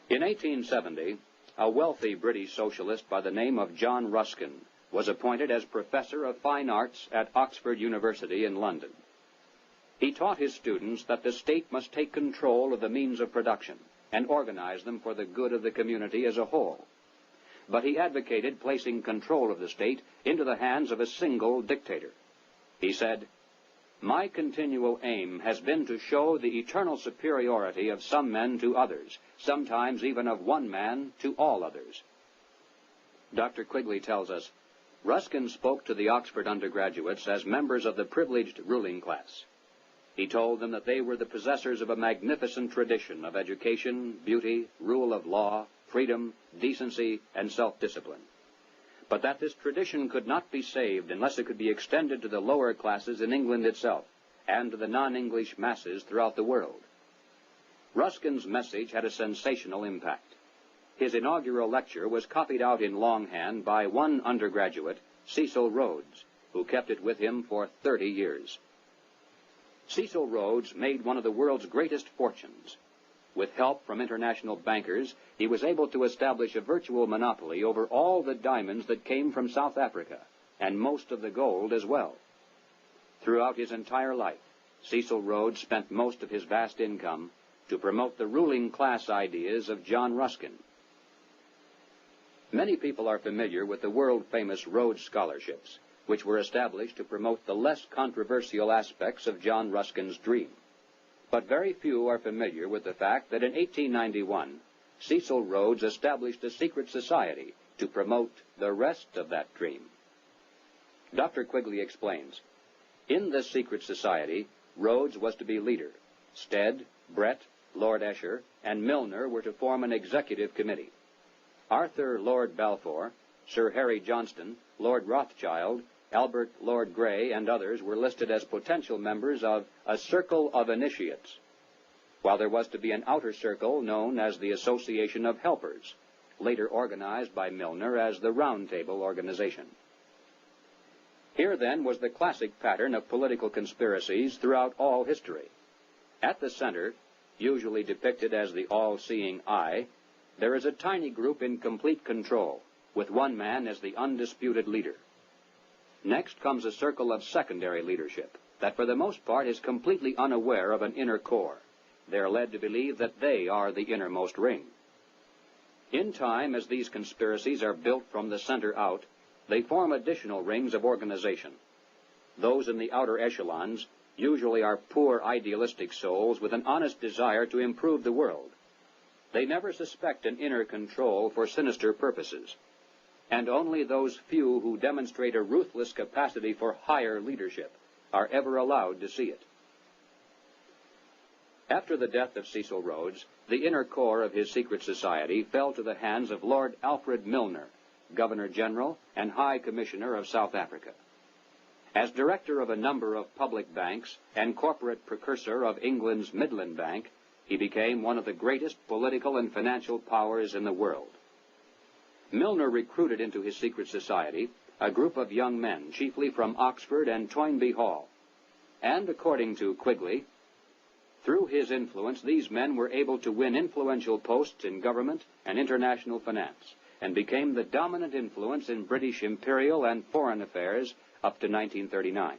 In 1870, a wealthy British socialist by the name of John Ruskin was appointed as Professor of Fine Arts at Oxford University in London. He taught his students that the state must take control of the means of production and organize them for the good of the community as a whole. But he advocated placing control of the state into the hands of a single dictator. He said, "My continual aim has been to show the eternal superiority of some men to others, sometimes even of one man to all others." Dr. Quigley tells us, Ruskin spoke to the Oxford undergraduates as members of the privileged ruling class. He told them that they were the possessors of a magnificent tradition of education, beauty, rule of law, freedom, decency, and self-discipline, but that this tradition could not be saved unless it could be extended to the lower classes in England itself and to the non-English masses throughout the world. Ruskin's message had a sensational impact. His inaugural lecture was copied out in longhand by one undergraduate, Cecil Rhodes, who kept it with him for 30 years. Cecil Rhodes made one of the world's greatest fortunes. With help from international bankers, he was able to establish a virtual monopoly over all the diamonds that came from South Africa, and most of the gold as well. Throughout his entire life, Cecil Rhodes spent most of his vast income to promote the ruling class ideas of John Ruskin. Many people are familiar with the world-famous Rhodes Scholarships, which were established to promote the less controversial aspects of John Ruskin's dream. But very few are familiar with the fact that in 1891, Cecil Rhodes established a secret society to promote the rest of that dream. Dr. Quigley explains, in this secret society, Rhodes was to be leader. Stead, Brett, Lord Esher, and Milner were to form an executive committee. Arthur Lord Balfour, Sir Harry Johnston, Lord Rothschild, Albert Lord Grey, and others were listed as potential members of a circle of initiates, while there was to be an outer circle known as the Association of Helpers, later organized by Milner as the Round Table Organization. Here, then, was the classic pattern of political conspiracies throughout all history. At the center, usually depicted as the all-seeing eye, there is a tiny group in complete control, with one man as the undisputed leader. Next comes a circle of secondary leadership that for the most part is completely unaware of an inner core. They are led to believe that they are the innermost ring. In time, as these conspiracies are built from the center out, they form additional rings of organization. Those in the outer echelons usually are poor idealistic souls with an honest desire to improve the world. They never suspect an inner control for sinister purposes, and only those few who demonstrate a ruthless capacity for higher leadership are ever allowed to see it. After the death of Cecil Rhodes, the inner core of his secret society fell to the hands of Lord Alfred Milner, Governor-General and High Commissioner of South Africa. As director of a number of public banks and corporate precursor of England's Midland Bank, he became one of the greatest political and financial powers in the world. Milner recruited into his secret society a group of young men, chiefly from Oxford and Toynbee Hall. And according to Quigley, through his influence, these men were able to win influential posts in government and international finance, and became the dominant influence in British imperial and foreign affairs up to 1939.